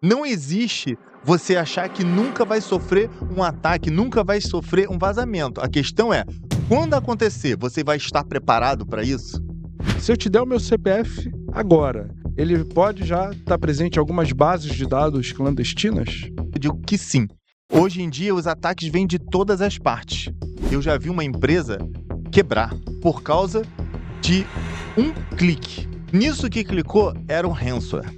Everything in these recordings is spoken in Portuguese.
Não existe você achar que nunca vai sofrer um ataque, nunca vai sofrer um vazamento. A questão é, quando acontecer, você vai estar preparado para isso? Se eu te der o meu CPF agora, ele pode já estar presente em algumas bases de dados clandestinas? Eu digo que sim. Hoje em dia, os ataques vêm de todas as partes. Eu já vi uma empresa quebrar por causa de um clique. Nisso que clicou era um ransomware.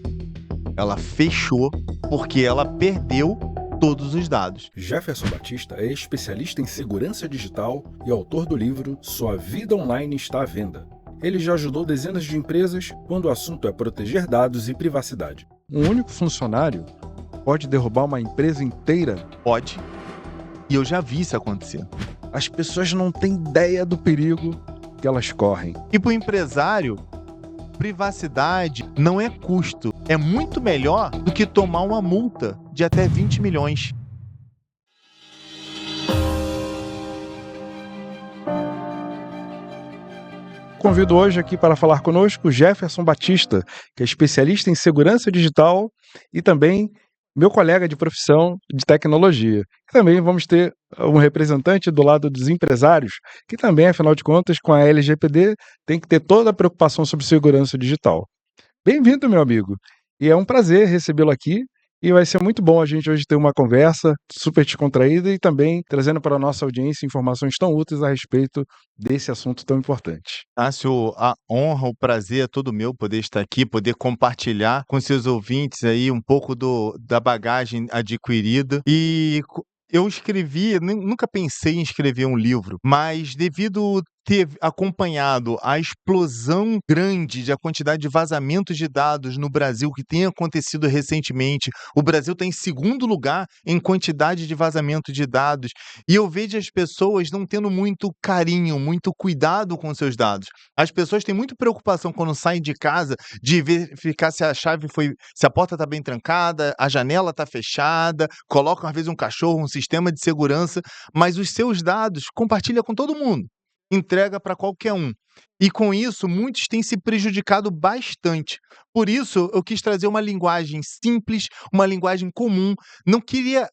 Ela fechou porque ela perdeu todos os dados. Jefferson Batista é especialista em segurança digital e autor do livro Sua Vida Online Está à Venda. Ele já ajudou dezenas de empresas quando o assunto é proteger dados e privacidade. Um único funcionário pode derrubar uma empresa inteira? Pode. E eu já vi isso acontecer. As pessoas não têm ideia do perigo que elas correm. E para o empresário, privacidade não é custo. É muito melhor do que tomar uma multa de até 20 milhões. Convido hoje aqui para falar conosco Jefferson Batista, que é especialista em segurança digital e também meu colega de profissão de tecnologia. Também vamos ter um representante do lado dos empresários, que também, afinal de contas, com a LGPD, tem que ter toda a preocupação sobre segurança digital. Bem-vindo, meu amigo. E é um prazer recebê-lo aqui. E vai ser muito bom a gente hoje ter uma conversa super descontraída e também trazendo para a nossa audiência informações tão úteis a respeito desse assunto tão importante. Tássio, a honra, o prazer é todo meu poder estar aqui, poder compartilhar com seus ouvintes aí um pouco da bagagem adquirida. Eu escrevi, nunca pensei em escrever um livro, mas devido ter acompanhado a explosão grande da quantidade de vazamentos de dados no Brasil que tem acontecido recentemente, o Brasil está em segundo lugar em quantidade de vazamento de dados, e eu vejo as pessoas não tendo muito carinho, muito cuidado com seus dados. As pessoas têm muita preocupação quando saem de casa de verificar se se a porta está bem trancada, a janela está fechada, colocam às vezes um cachorro, um sistema de segurança, mas os seus dados compartilha com todo mundo, entrega para qualquer um. E com isso, muitos têm se prejudicado bastante. Por isso, eu quis trazer uma linguagem simples, uma linguagem comum. Não queria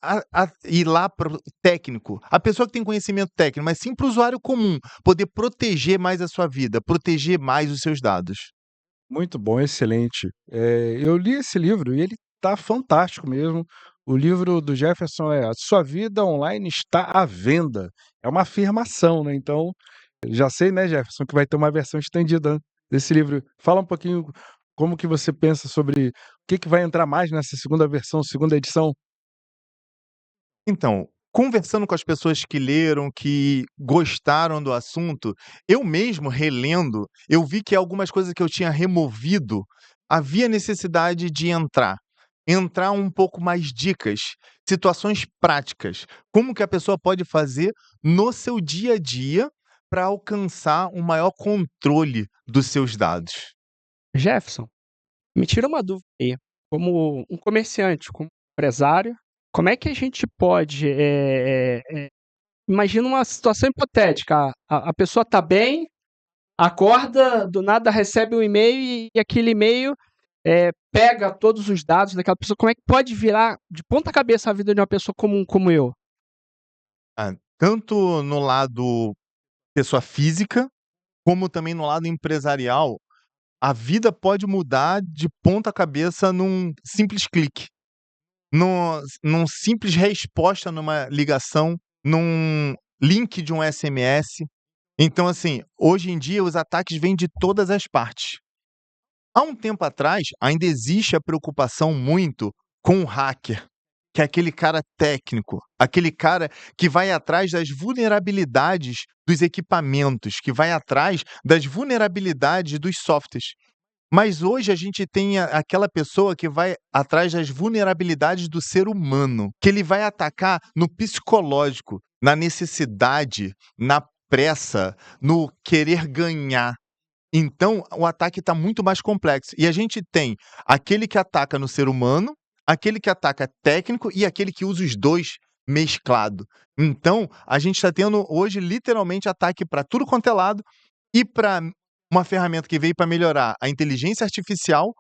ir lá para o técnico, a pessoa que tem conhecimento técnico, mas sim para o usuário comum, poder proteger mais a sua vida, proteger mais os seus dados. Muito bom, excelente. Eu li esse livro e ele está fantástico mesmo. O livro do Jefferson é A Sua Vida Online Está à Venda. É uma afirmação, né? Então, já sei, né, Jefferson, que vai ter uma versão estendida desse livro. Fala um pouquinho como que você pensa sobre o que vai entrar mais nessa segunda versão, segunda edição. Então, conversando com as pessoas que leram, que gostaram do assunto, eu mesmo relendo, eu vi que algumas coisas que eu tinha removido, havia necessidade de entrar um pouco mais dicas, situações práticas, como que a pessoa pode fazer no seu dia a dia para alcançar um maior controle dos seus dados. Jefferson, me tira uma dúvida aí. Como um comerciante, como empresário, como é que a gente pode, imagina uma situação hipotética, a pessoa está bem, acorda, do nada recebe um e-mail e aquele e-mail, pega todos os dados daquela pessoa. Como é que pode virar de ponta cabeça a vida de uma pessoa comum como eu? Tanto no lado pessoa física, como também no lado empresarial, a vida pode mudar de ponta cabeça num simples clique, num simples resposta numa ligação, num link de um SMS. Então, assim, hoje em dia os ataques vêm de todas as partes. Há um tempo atrás, ainda existe a preocupação muito com o hacker, que é aquele cara técnico, aquele cara que vai atrás das vulnerabilidades dos equipamentos, que vai atrás das vulnerabilidades dos softwares. Mas hoje a gente tem aquela pessoa que vai atrás das vulnerabilidades do ser humano, que ele vai atacar no psicológico, na necessidade, na pressa, no querer ganhar. Então, o ataque está muito mais complexo. E a gente tem aquele que ataca no ser humano, aquele que ataca técnico e aquele que usa os dois mesclado. Então, a gente está tendo hoje literalmente ataque para tudo quanto é lado, e para uma ferramenta que veio para melhorar a inteligência artificial,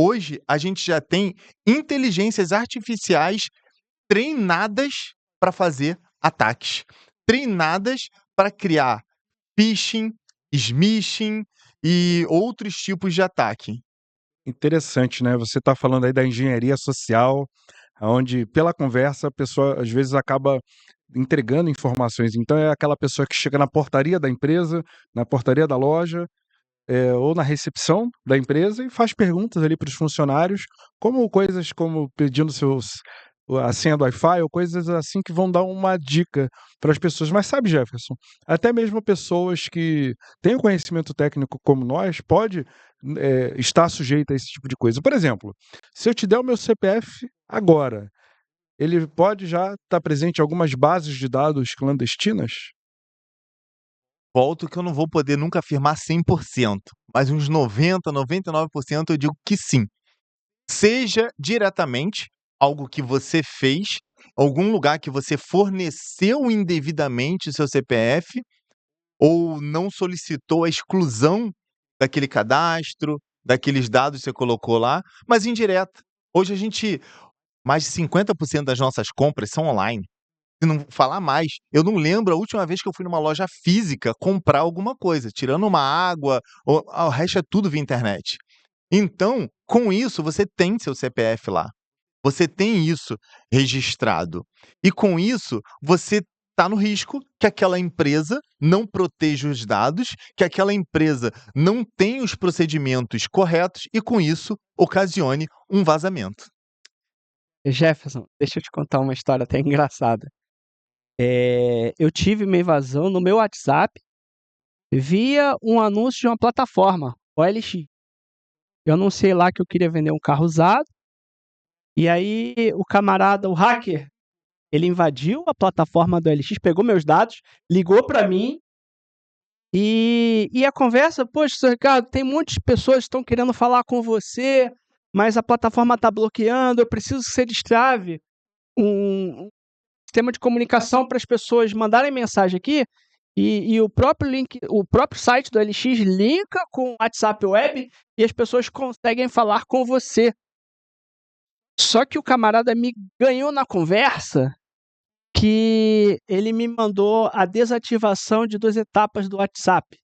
Hoje, a gente já tem inteligências artificiais treinadas para fazer ataques, treinadas para criar phishing, smishing e outros tipos de ataque. Interessante, né? Você está falando aí da engenharia social, onde pela conversa a pessoa às vezes acaba entregando informações. Então é aquela pessoa que chega na portaria da empresa, na portaria da loja, ou na recepção da empresa e faz perguntas ali para os funcionários, como coisas como pedindo a senha do Wi-Fi ou coisas assim que vão dar uma dica para as pessoas. Mas sabe, Jefferson, até mesmo pessoas que têm o conhecimento técnico como nós pode estar sujeita a esse tipo de coisa. Por exemplo, se eu te der o meu CPF agora, ele pode já estar presente em algumas bases de dados clandestinas? Volto que eu não vou poder nunca afirmar 100%, mas uns 90, 99% eu digo que sim. Seja diretamente algo que você fez, algum lugar que você forneceu indevidamente o seu CPF ou não solicitou a exclusão daquele cadastro, daqueles dados que você colocou lá, mas indireta. Hoje mais de 50% das nossas compras são online. Se não falar mais, eu não lembro a última vez que eu fui numa loja física comprar alguma coisa, tirando uma água, o resto é tudo via internet. Então, com isso, você tem seu CPF lá. Você tem isso registrado. E com isso, você está no risco que aquela empresa não proteja os dados, que aquela empresa não tenha os procedimentos corretos e, com isso, ocasione um vazamento. Jefferson, deixa eu te contar uma história até engraçada. Eu tive uma invasão no meu WhatsApp via um anúncio de uma plataforma, OLX. Eu anunciei lá que eu queria vender um carro usado, e aí o camarada, o hacker, ele invadiu a plataforma do OLX, pegou meus dados, ligou para mim, e a conversa: "Poxa, seu Ricardo, tem muitas pessoas que estão querendo falar com você, mas a plataforma está bloqueando, eu preciso que você destrave um sistema de comunicação para as pessoas mandarem mensagem aqui, e o próprio link, o próprio site do OLX linka com o WhatsApp Web e as pessoas conseguem falar com você". Só que o camarada me ganhou na conversa, que ele me mandou a desativação de 2 etapas do WhatsApp.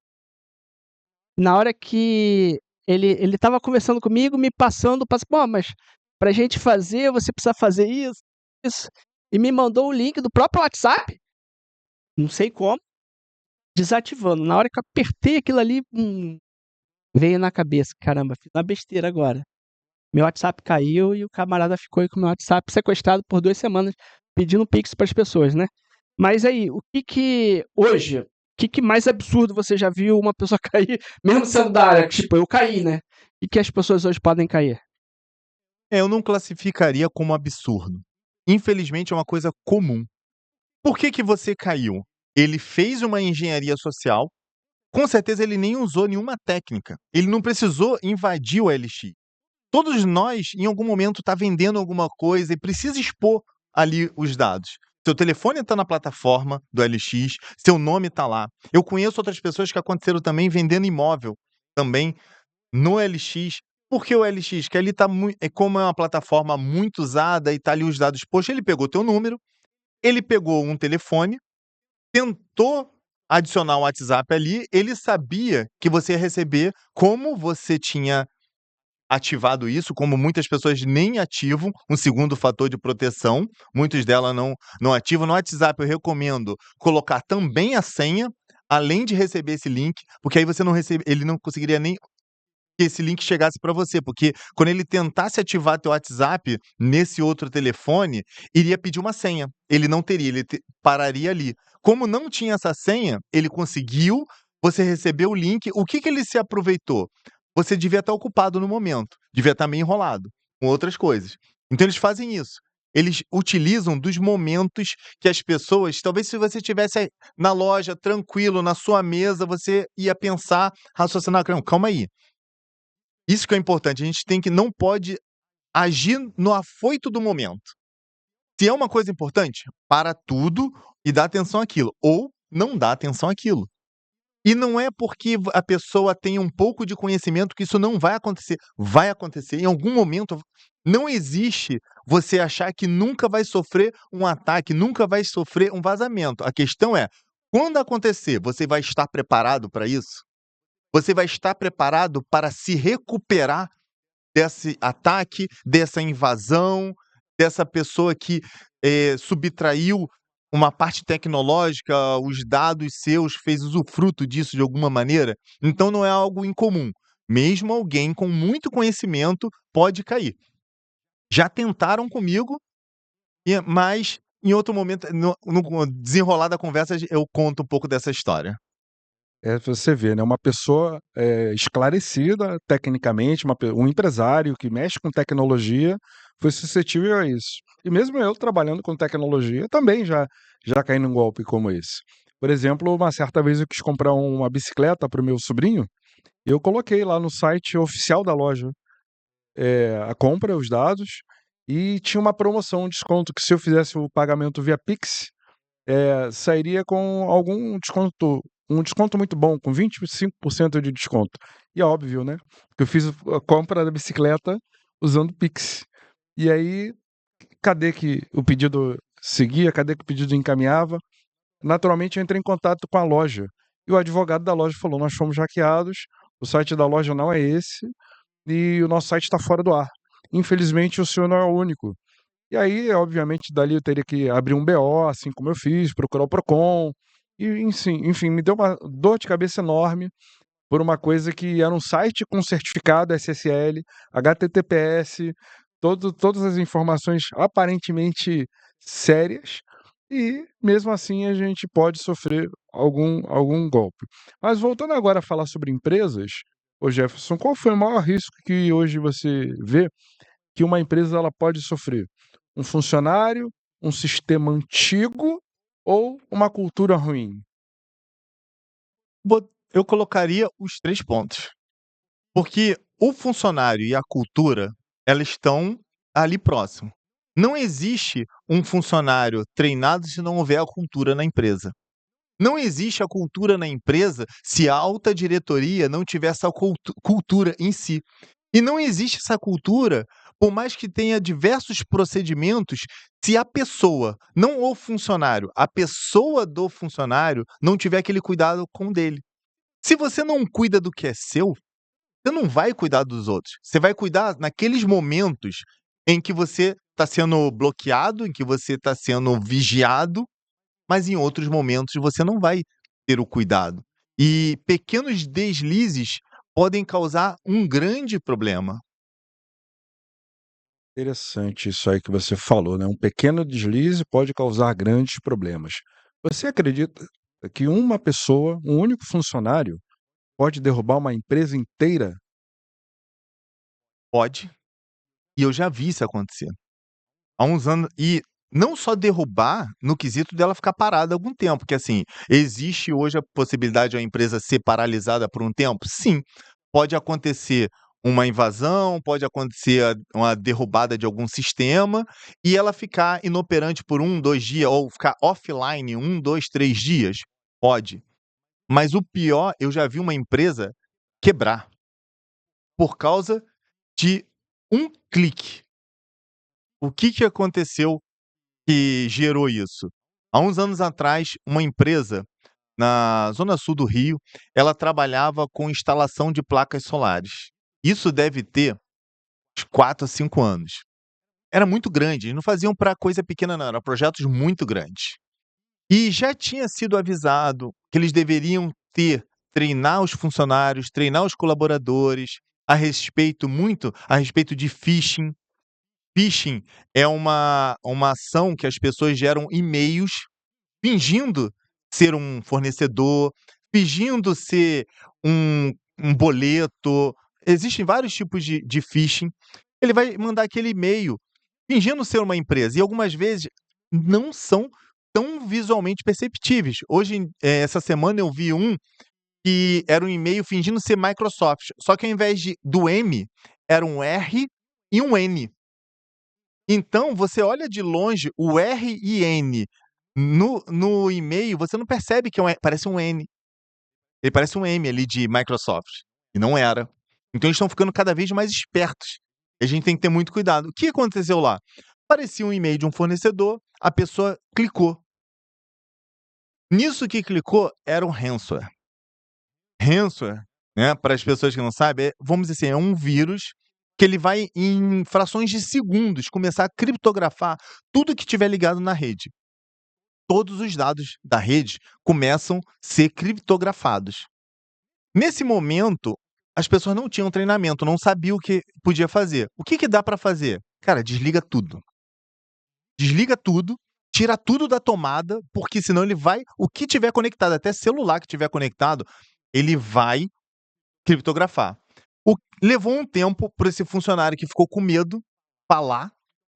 Na hora que ele estava conversando comigo, me passando, "Pô, mas pra gente fazer, você precisa fazer isso, isso", e me mandou o link do próprio WhatsApp, não sei como, desativando. Na hora que eu apertei aquilo ali, veio na cabeça: "Caramba, fiz uma besteira agora". Meu WhatsApp caiu e o camarada ficou aí com o meu WhatsApp sequestrado por 2 semanas, pedindo Pix para as pessoas, né. Mas aí, o que mais absurdo você já viu uma pessoa cair, mesmo sendo da área? Tipo, eu caí, né. O que as pessoas hoje podem cair? Eu não classificaria como absurdo. Infelizmente, é uma coisa comum. Por que que você caiu? Ele fez uma engenharia social, com certeza ele nem usou nenhuma técnica. Ele não precisou invadir o OLX. Todos nós, em algum momento, tá vendendo alguma coisa e precisa expor ali os dados. Seu telefone está na plataforma do OLX, seu nome está lá. Eu conheço outras pessoas que aconteceram também vendendo imóvel, também no OLX. Por que o OLX? Que ali tá como é uma plataforma muito usada e tá ali os dados expostos, ele pegou teu número, ele pegou um telefone, tentou adicionar um WhatsApp ali, ele sabia que você ia receber, como você tinha ativado isso, como muitas pessoas nem ativam um segundo fator de proteção, muitos delas não ativam. No WhatsApp eu recomendo colocar também a senha, além de receber esse link, porque aí você não recebe ele não conseguiria nem que esse link chegasse para você, porque quando ele tentasse ativar teu WhatsApp nesse outro telefone, iria pedir uma senha. Ele não teria, pararia ali. Como não tinha essa senha, ele conseguiu, você recebeu o link. O que que ele se aproveitou? Você devia estar ocupado no momento, devia estar meio enrolado com outras coisas. Então eles fazem isso. Eles utilizam dos momentos que as pessoas, talvez se você estivesse na loja, tranquilo, na sua mesa, você ia pensar, raciocinar: "Não, calma aí". Isso que é importante, a gente não pode agir no afoito do momento. Se é uma coisa importante, para tudo e dá atenção àquilo, ou não dá atenção àquilo. E não é porque a pessoa tem um pouco de conhecimento que isso não vai acontecer. Vai acontecer. Em algum momento, não existe você achar que nunca vai sofrer um ataque, nunca vai sofrer um vazamento. A questão é, quando acontecer, você vai estar preparado para isso? Você vai estar preparado para se recuperar desse ataque, dessa invasão, dessa pessoa que, subtraiu uma parte tecnológica, os dados seus, fez usufruto disso de alguma maneira? Então não é algo incomum. Mesmo alguém com muito conhecimento pode cair. Já tentaram comigo, mas em outro momento, no desenrolar da conversa, eu conto um pouco dessa história. Você vê, né, uma pessoa, esclarecida tecnicamente, um empresário que mexe com tecnologia, foi suscetível a isso. E mesmo eu trabalhando com tecnologia, também já caí num golpe como esse. Por exemplo, uma certa vez eu quis comprar uma bicicleta para o meu sobrinho, eu coloquei lá no site oficial da loja, a compra, os dados, e tinha uma promoção, um desconto que se eu fizesse o pagamento via Pix, sairia com algum desconto, um desconto muito bom, com 25% de desconto. E é óbvio, né, que eu fiz a compra da bicicleta usando o Pix. E aí, cadê que o pedido seguia, cadê que o pedido encaminhava? Naturalmente eu entrei em contato com a loja, e o advogado da loja falou: "Nós fomos hackeados, o site da loja não é esse, e o nosso site está fora do ar. Infelizmente o senhor não é o único". E aí, obviamente, dali eu teria que abrir um BO, assim como eu fiz, procurar o Procon, e enfim, me deu uma dor de cabeça enorme por uma coisa que era um site com certificado SSL, HTTPS, todas as informações aparentemente sérias, e mesmo assim a gente pode sofrer algum golpe. Mas voltando agora a falar sobre empresas, ô Jefferson, qual foi o maior risco que hoje você vê que uma empresa ela pode sofrer? Um funcionário, um sistema antigo ou uma cultura ruim? Eu colocaria os 3 pontos, porque o funcionário e a cultura, elas estão ali próximo. Não existe um funcionário treinado se não houver a cultura na empresa. Não existe a cultura na empresa se a alta diretoria não tiver essa cultura em si. E não existe essa cultura, por mais que tenha diversos procedimentos, se a pessoa, não o funcionário, a pessoa do funcionário não tiver aquele cuidado com o dele. Se você não cuida do que é seu, você não vai cuidar dos outros. Você vai cuidar naqueles momentos em que você está sendo bloqueado, em que você está sendo vigiado, mas em outros momentos você não vai ter o cuidado. E pequenos deslizes podem causar um grande problema. Interessante isso aí que você falou, né? Um pequeno deslize pode causar grandes problemas. Você acredita que uma pessoa, um único funcionário, pode derrubar uma empresa inteira? Pode, e eu já vi isso acontecer. Há uns anos e não só derrubar no quesito dela ficar parada algum tempo, porque, assim, existe hoje a possibilidade de uma empresa ser paralisada por um tempo? Sim, pode acontecer uma invasão, pode acontecer uma derrubada de algum sistema e ela ficar inoperante por 1, 2 dias ou ficar offline 1, 2, 3 dias? Pode. Mas o pior, eu já vi uma empresa quebrar por causa de um clique. O que que aconteceu que gerou isso? Há uns anos atrás, uma empresa na zona sul do Rio, ela trabalhava com instalação de placas solares. Isso deve ter uns 4 a 5 anos. Era muito grande, eles não faziam para coisa pequena não, eram projetos muito grandes. E já tinha sido avisado que eles deveriam treinar os funcionários, treinar os colaboradores a respeito de phishing. Phishing é uma ação que as pessoas geram e-mails fingindo ser um fornecedor, fingindo ser um boleto. Existem vários tipos de phishing. Ele vai mandar aquele e-mail fingindo ser uma empresa e algumas vezes não são tão visualmente perceptíveis. Hoje, essa semana eu vi um que era um e-mail fingindo ser Microsoft, só que ao invés do M, era um R e um N. Então, você olha de longe o R e N no e-mail, você não percebe que é parece um N. Ele parece um M ali de Microsoft, e não era. Então eles estão ficando cada vez mais espertos. E a gente tem que ter muito cuidado. O que aconteceu lá? Aparecia um e-mail de um fornecedor, a pessoa clicou. Nisso que clicou era um ransomware. Ransomware, né, para as pessoas que não sabem, vamos dizer assim, é um vírus que ele vai em frações de segundos começar a criptografar tudo que estiver ligado na rede. Todos os dados da rede começam a ser criptografados. Nesse momento, as pessoas não tinham treinamento, não sabiam o que podia fazer. O que dá para fazer? Cara, desliga tudo. Desliga tudo, tira tudo da tomada, porque senão ele vai, o que tiver conectado, até celular que tiver conectado, ele vai criptografar. Levou um tempo para esse funcionário que ficou com medo falar,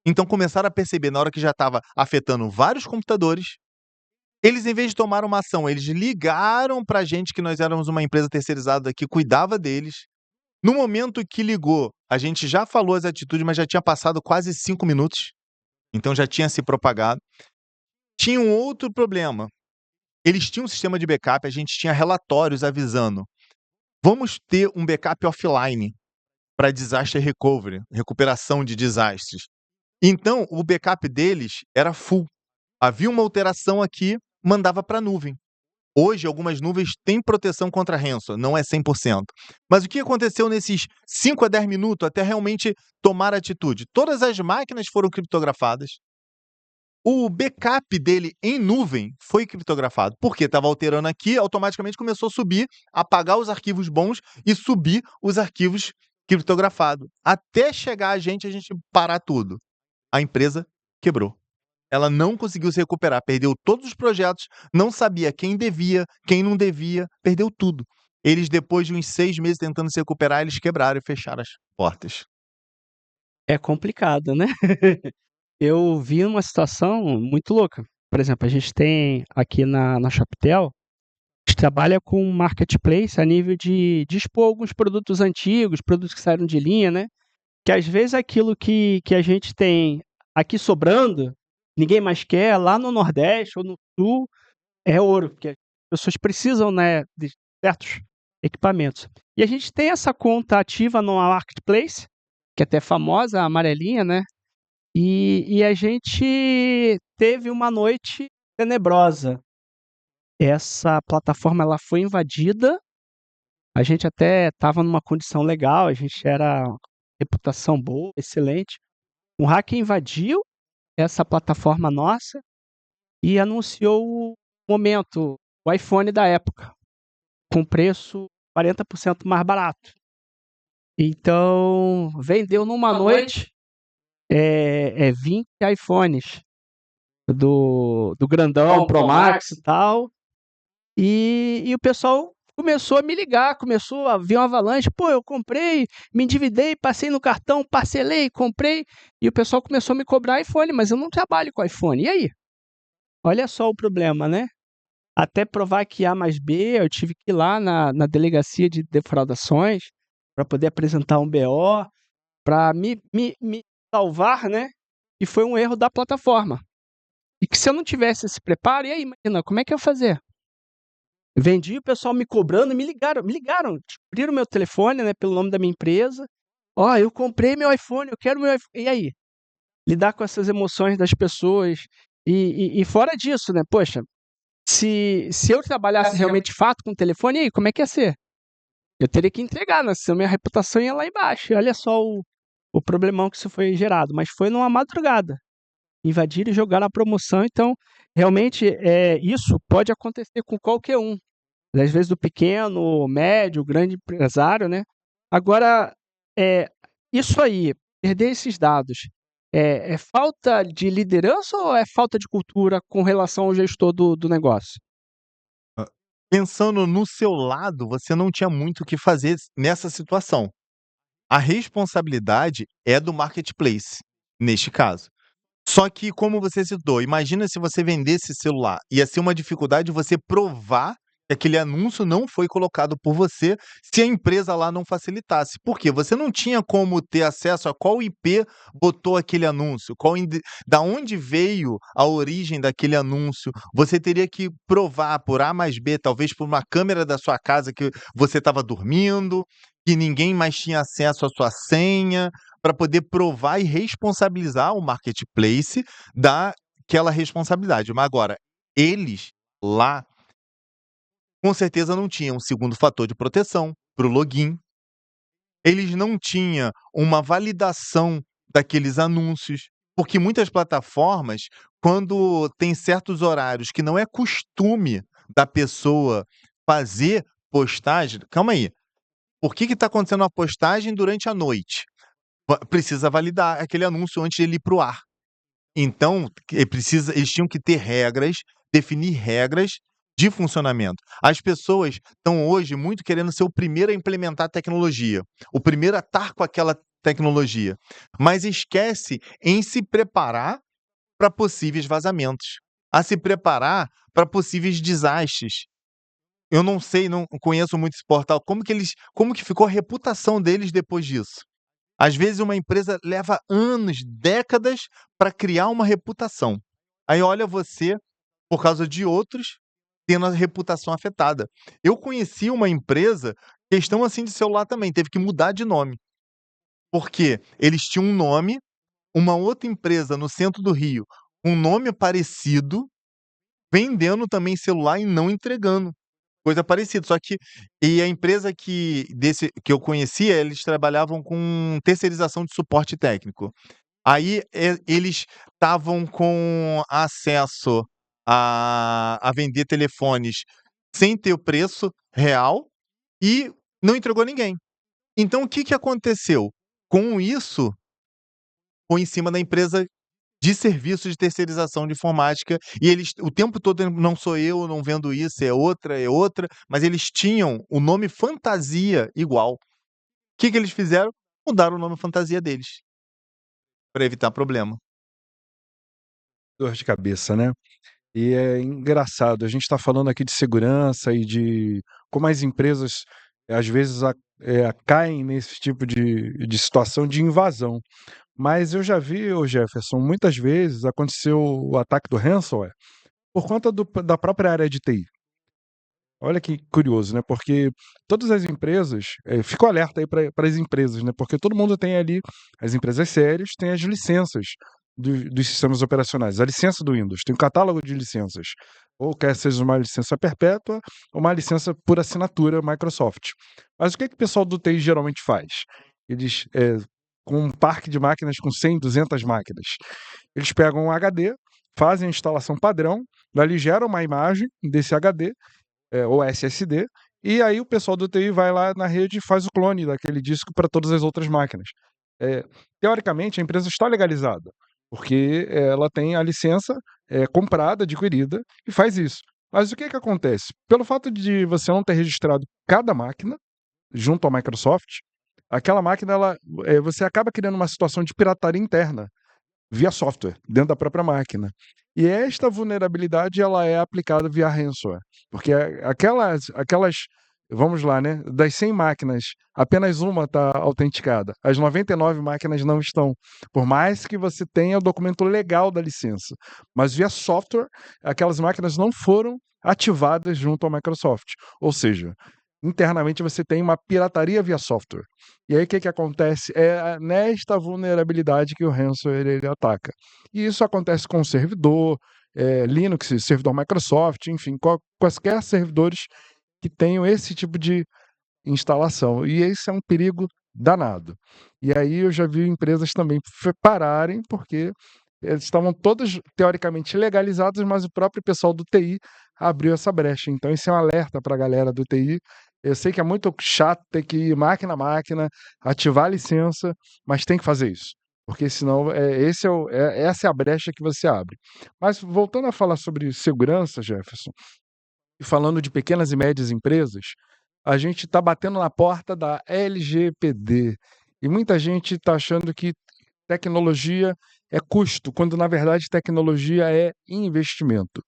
então começaram a perceber na hora que já estava afetando vários computadores. Eles, em vez de tomar uma ação, eles ligaram para a gente, que nós éramos uma empresa terceirizada que cuidava deles. No momento que ligou, a gente já falou as atitudes, mas já tinha passado quase 5 minutos, então já tinha se propagado. Tinha um outro problema. Eles tinham um sistema de backup, a gente tinha relatórios avisando: vamos ter um backup offline para disaster recovery, recuperação de desastres. Então, o backup deles era full. Havia uma alteração aqui, mandava para a nuvem. Hoje, algumas nuvens têm proteção contra ransomware, não é 100%. Mas o que aconteceu nesses 5 a 10 minutos até realmente tomar atitude? Todas as máquinas foram criptografadas. O backup dele em nuvem foi criptografado. Porque estava alterando aqui, automaticamente começou a subir, apagar os arquivos bons e subir os arquivos criptografados. Até chegar a gente parar tudo. A empresa quebrou. Ela não conseguiu se recuperar, perdeu todos os projetos, não sabia quem devia, quem não devia, perdeu tudo. Eles, depois de uns 6 meses tentando se recuperar, eles quebraram e fecharam as portas. É complicado, né? Eu vi uma situação muito louca. Por exemplo, a gente tem aqui na Shoptel, a gente trabalha com marketplace a nível de expor alguns produtos antigos, produtos que saíram de linha, né? Que às vezes aquilo que a gente tem aqui sobrando, ninguém mais quer, lá no Nordeste ou no Sul, é ouro, porque as pessoas precisam, né, de certos equipamentos. E a gente tem essa conta ativa no marketplace, que é até famosa, a amarelinha, né? E a gente teve uma noite tenebrosa. Essa plataforma ela foi invadida, a gente até estava numa condição legal, a gente era reputação boa, excelente. Um hacker invadiu essa plataforma nossa e anunciou o momento, o iPhone da época, com preço 40% mais barato. Então, vendeu numa noite 20 iPhones do grandão Pro Max e tal. E o pessoal começou a me ligar, começou a vir uma avalanche. Pô, eu comprei, me endividei, passei no cartão, parcelei, comprei. E o pessoal começou a me cobrar iPhone, mas eu não trabalho com iPhone. E aí? Olha só o problema, né? Até provar que A mais B, eu tive que ir lá na delegacia de defraudações para poder apresentar um BO, para me salvar, né? E foi um erro da plataforma. E que se eu não tivesse esse preparo, e aí, imagina, como é que eu ia fazer? Vendi, o pessoal me cobrando, me ligaram, descobriram meu telefone, né, pelo nome da minha empresa. Ó, eu comprei meu iPhone, eu quero meu iPhone. E aí? Lidar com essas emoções das pessoas. E fora disso, né, poxa, se eu trabalhasse realmente de fato com o telefone, e aí, como é que ia ser? Eu teria que entregar, né, senão minha reputação ia lá embaixo. E olha só o problemão que isso foi gerado. Mas foi numa madrugada. Invadiram e jogaram a promoção, então realmente isso pode acontecer com qualquer um, às vezes do pequeno, médio, grande empresário, né? Agora, isso aí, perder esses dados, é falta de liderança ou é falta de cultura com relação ao gestor do negócio? Pensando no seu lado, você não tinha muito o que fazer nessa situação. A responsabilidade é do marketplace, neste caso. Só que, como você citou, imagina se você vendesse celular, ia ser uma dificuldade você provar que aquele anúncio não foi colocado por você se a empresa lá não facilitasse. Por quê? Você não tinha como ter acesso a qual IP botou aquele anúncio, da onde veio a origem daquele anúncio. Você teria que provar por A mais B, talvez por uma câmera da sua casa que você estava dormindo, que ninguém mais tinha acesso à sua senha, para poder provar e responsabilizar o marketplace daquela responsabilidade. Mas agora, eles lá com certeza não tinham um segundo fator de proteção para o login. Eles não tinham uma validação daqueles anúncios, porque muitas plataformas, quando tem certos horários que não é costume da pessoa fazer postagem. Calma aí, por que está acontecendo uma postagem durante a noite? Precisa validar aquele anúncio antes de ele ir para o ar. Então, eles tinham que ter regras, definir regras de funcionamento. As pessoas estão hoje muito querendo ser o primeiro a implementar a tecnologia, o primeiro a estar com aquela tecnologia, mas esquece em se preparar para possíveis vazamentos, a se preparar para possíveis desastres. Eu não sei, não conheço muito esse portal, como que ficou a reputação deles depois disso? Às vezes uma empresa leva anos, décadas para criar uma reputação. Aí olha você, por causa de outros, tendo a reputação afetada. Eu conheci uma empresa, questão assim de celular também, teve que mudar de nome. Porque eles tinham um nome, uma outra empresa no centro do Rio, um nome parecido, vendendo também celular e não entregando. Coisa parecida, só que a empresa que eu conhecia, eles trabalhavam com terceirização de suporte técnico. Aí, eles estavam com acesso a vender telefones sem ter o preço real e não entregou ninguém. Então o que que aconteceu? Com isso, foi em cima da empresa de serviços de terceirização de informática, e eles o tempo todo: "Não sou eu, não vendo isso, é outra", mas eles tinham o nome fantasia igual. O que que eles fizeram? Mudaram o nome fantasia deles, para evitar problema. Dor de cabeça, né? E é engraçado, a gente está falando aqui de segurança e de como as empresas, às vezes, caem nesse tipo de situação de invasão. Mas eu já vi, ô Jefferson, muitas vezes aconteceu o ataque do ransomware por conta da própria área de TI. Olha que curioso, né? Porque todas as empresas, fico alerta aí para as empresas, né? Porque todo mundo tem ali, as empresas sérias têm as licenças dos sistemas operacionais, a licença do Windows, tem um catálogo de licenças, ou quer seja uma licença perpétua, ou uma licença por assinatura Microsoft. Mas o que o pessoal do TI geralmente faz? Eles, com um parque de máquinas com 100, 200 máquinas, eles pegam um HD, fazem a instalação padrão, dali geram uma imagem desse HD, ou SSD, e aí o pessoal do TI vai lá na rede e faz o clone daquele disco para todas as outras máquinas. Teoricamente, a empresa está legalizada, porque ela tem a licença comprada, adquirida, e faz isso. Mas o que acontece? Pelo fato de você não ter registrado cada máquina junto à Microsoft, aquela máquina, você acaba criando uma situação de pirataria interna via software, dentro da própria máquina. E esta vulnerabilidade ela é aplicada via ransomware, porque aquelas, vamos lá, né, das 100 máquinas, apenas uma está autenticada, as 99 máquinas não estão, por mais que você tenha o documento legal da licença, mas via software, aquelas máquinas não foram ativadas junto à Microsoft, ou seja, internamente você tem uma pirataria via software. E aí o que acontece? É nesta vulnerabilidade que o ransomware ele ataca. E isso acontece com o servidor, Linux, servidor Microsoft, enfim, quaisquer servidores que tenham esse tipo de instalação. E esse é um perigo danado. E aí eu já vi empresas também pararem, porque eles estavam todas teoricamente legalizadas, mas o próprio pessoal do TI abriu essa brecha. Então, isso é um alerta para a galera do TI. Eu sei que é muito chato ter que ir máquina a máquina, ativar a licença, mas tem que fazer isso. Porque senão essa é a brecha que você abre. Mas voltando a falar sobre segurança, Jefferson, e falando de pequenas e médias empresas, a gente está batendo na porta da LGPD. E muita gente está achando que tecnologia é custo, quando na verdade tecnologia é investimento.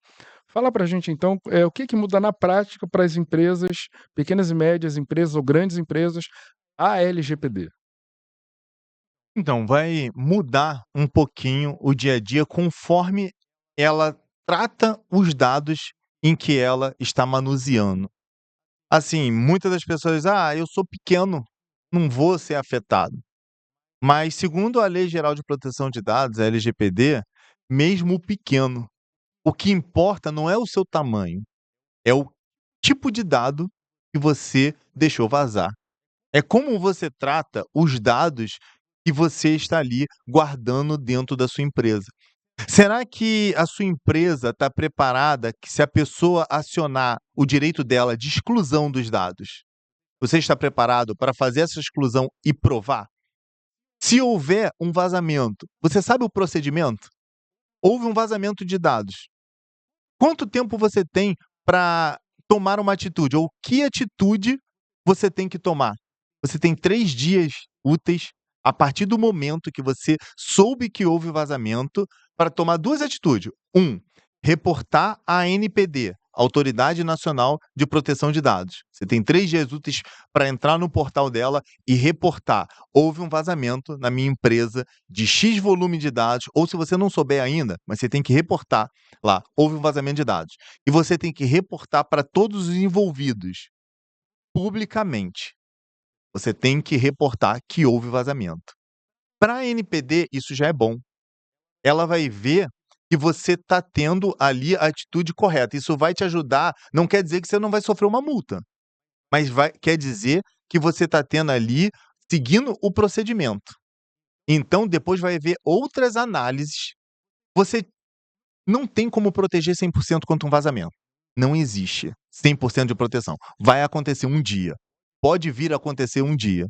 Fala para a gente então, o que que muda na prática para as empresas, pequenas e médias empresas ou grandes empresas, a LGPD? Então, vai mudar um pouquinho o dia a dia conforme ela trata os dados em que ela está manuseando. Assim, muitas das pessoas: "Ah, eu sou pequeno, não vou ser afetado". Mas segundo a Lei Geral de Proteção de Dados, a LGPD, mesmo o pequeno, o que importa não é o seu tamanho, é o tipo de dado que você deixou vazar. É como você trata os dados que você está ali guardando dentro da sua empresa. Será que a sua empresa está preparada que se a pessoa acionar o direito dela de exclusão dos dados, você está preparado para fazer essa exclusão e provar? Se houver um vazamento, você sabe o procedimento? Houve um vazamento de dados. Quanto tempo você tem para tomar uma atitude? Ou que atitude você tem que tomar? Você tem 3 dias úteis, a partir do momento que você soube que houve vazamento, para tomar 2 atitudes. Reportar à ANPD, Autoridade Nacional de Proteção de Dados. Você tem 3 dias úteis para entrar no portal dela e reportar: "Houve um vazamento na minha empresa de X volume de dados", ou se você não souber ainda, mas você tem que reportar lá: "Houve um vazamento de dados". E você tem que reportar para todos os envolvidos, publicamente. Você tem que reportar que houve vazamento. Para a NPD, isso já é bom. Ela vai ver que você está tendo ali a atitude correta. Isso vai te ajudar, não quer dizer que você não vai sofrer uma multa, mas quer dizer que você está tendo ali, seguindo o procedimento. Então, depois vai haver outras análises. Você não tem como proteger 100% contra um vazamento. Não existe 100% de proteção. Vai acontecer um dia. Pode vir a acontecer um dia.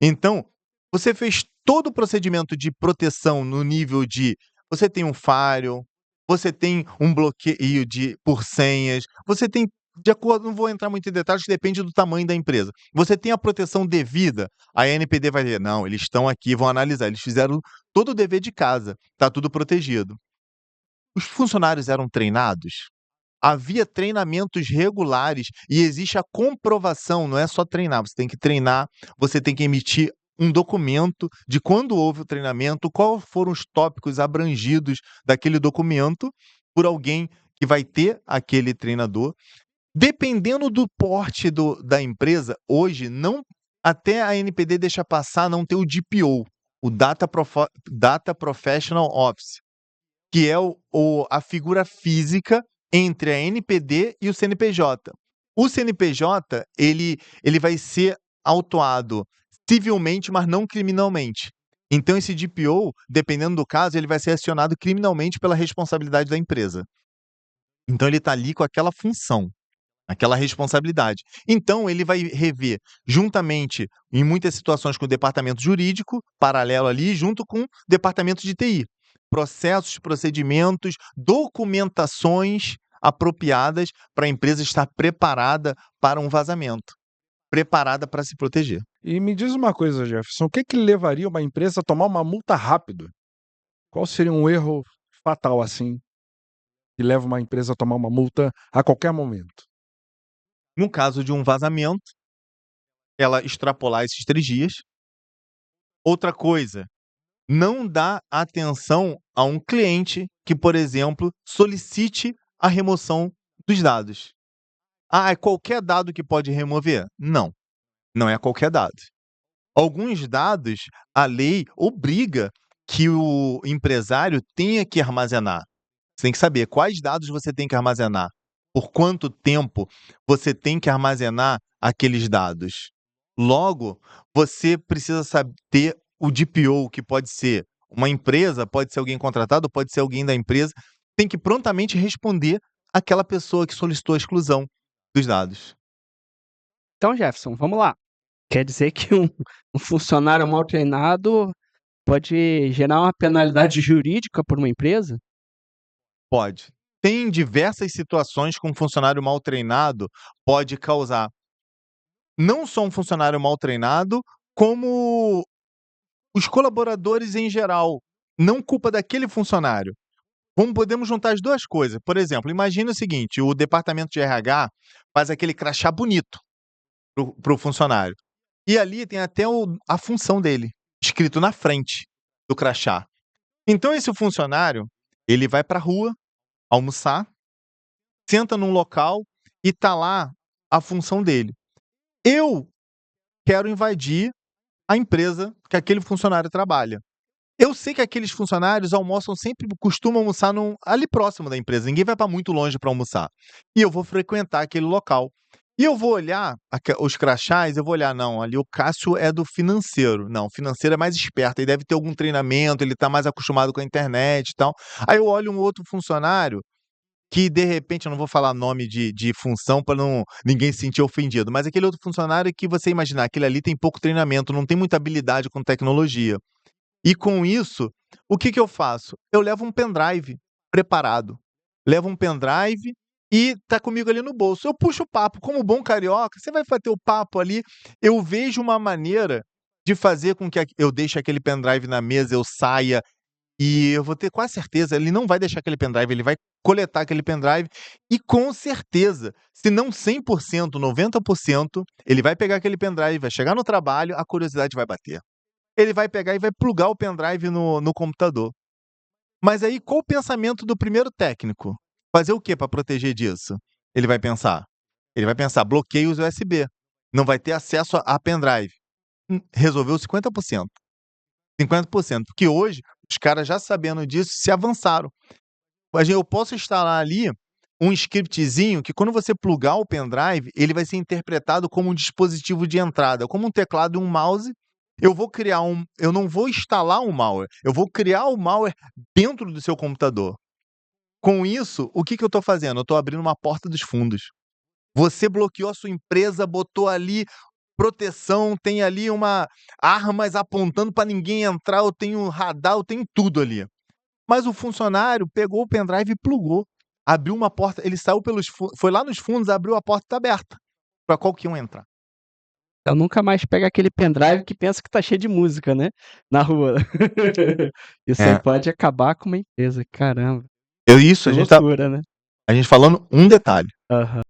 Então, você fez todo o procedimento de proteção no nível de você tem um firewall, você tem um bloqueio por senhas, você tem, de acordo, não vou entrar muito em detalhes, depende do tamanho da empresa. Você tem a proteção devida, a NPD vai dizer: "Não, eles estão aqui, vão analisar, eles fizeram todo o dever de casa, está tudo protegido". Os funcionários eram treinados? Havia treinamentos regulares e existe a comprovação, não é só treinar, você tem que treinar, você tem que emitir um documento de quando houve o treinamento, quais foram os tópicos abrangidos daquele documento por alguém que vai ter aquele treinador. Dependendo do porte da empresa, hoje não, até a NPD deixa passar não ter o DPO, o Data Professional Office, que é a figura física entre a NPD e o CNPJ. O CNPJ, ele vai ser autuado civilmente, mas não criminalmente. Então esse DPO, dependendo do caso, ele vai ser acionado criminalmente pela responsabilidade da empresa. Então ele está ali com aquela função, aquela responsabilidade. Então ele vai rever juntamente, em muitas situações, com o departamento jurídico, paralelo ali, junto com o departamento de TI. Processos, procedimentos, documentações apropriadas para a empresa estar preparada para um vazamento, preparada para se proteger. E me diz uma coisa, Jefferson, o que que levaria uma empresa a tomar uma multa rápido? Qual seria um erro fatal, assim, que leva uma empresa a tomar uma multa a qualquer momento? No caso de um vazamento, ela extrapolar esses 3 dias. Outra coisa, não dá atenção a um cliente que, por exemplo, solicite a remoção dos dados. Ah, é qualquer dado que pode remover? Não, não é qualquer dado. Alguns dados, a lei obriga que o empresário tenha que armazenar. Você tem que saber quais dados você tem que armazenar, por quanto tempo você tem que armazenar aqueles dados. Logo, você precisa ter o DPO, que pode ser uma empresa, pode ser alguém contratado, pode ser alguém da empresa, tem que prontamente responder àquela pessoa que solicitou a exclusão dos dados. Então, Jefferson, vamos lá. Quer dizer que um funcionário mal treinado pode gerar uma penalidade jurídica por uma empresa? Pode. Tem diversas situações que um funcionário mal treinado pode causar. Não só um funcionário mal treinado, como os colaboradores em geral. Não culpa daquele funcionário. Podemos juntar as 2 coisas. Por exemplo, imagina o seguinte, o departamento de RH faz aquele crachá bonito para o funcionário. E ali tem até a função dele, escrito na frente do crachá. Então esse funcionário, ele vai para a rua almoçar, senta num local e tá lá a função dele. Eu quero invadir a empresa que aquele funcionário trabalha. Eu sei que aqueles funcionários almoçam sempre costumam almoçar ali próximo da empresa, ninguém vai para muito longe para almoçar. E eu vou frequentar aquele local. E eu vou olhar os crachás, eu vou olhar, não, ali o Cássio é do financeiro. Não, o financeiro é mais esperto, ele deve ter algum treinamento, ele está mais acostumado com a internet e tal. Aí eu olho um outro funcionário que, de repente, eu não vou falar nome de função para ninguém se sentir ofendido, mas aquele outro funcionário que você imaginar, aquele ali tem pouco treinamento, não tem muita habilidade com tecnologia. E com isso, o que que eu faço? Eu levo um pendrive preparado. Levo um pendrive e tá comigo ali no bolso. Eu puxo o papo, como bom carioca, você vai bater o papo ali. Eu vejo uma maneira de fazer com que eu deixe aquele pendrive na mesa, eu saia e eu vou ter quase certeza, ele não vai deixar aquele pendrive, ele vai coletar aquele pendrive e com certeza, se não 100%, 90%, ele vai pegar aquele pendrive, vai chegar no trabalho, a curiosidade vai bater. Ele vai pegar e vai plugar o pendrive no computador. Mas aí qual o pensamento do primeiro técnico? Fazer o quê para proteger disso? Ele vai pensar? Ele vai pensar: bloqueio os USB, não vai ter acesso a pendrive. Resolveu 50%. 50%, porque hoje os caras já sabendo disso se avançaram. Eu posso instalar ali um scriptzinho que quando você plugar o pendrive, ele vai ser interpretado como um dispositivo de entrada, como um teclado e um mouse. Eu não vou instalar um malware, eu vou criar o malware dentro do seu computador. Com isso, o que que eu estou fazendo? Eu estou abrindo uma porta dos fundos. Você bloqueou a sua empresa, botou ali proteção, tem ali armas apontando para ninguém entrar, eu tenho radar, eu tenho tudo ali. Mas o funcionário pegou o pendrive e plugou. Abriu uma porta, ele saiu foi lá nos fundos, abriu a porta, tá aberta para qualquer um entrar. Então nunca mais pega aquele pendrive que pensa que tá cheio de música, né, na rua. Isso aí É. pode acabar com uma empresa, caramba, Isso, que loucura, né. a gente falando um detalhe. Aham.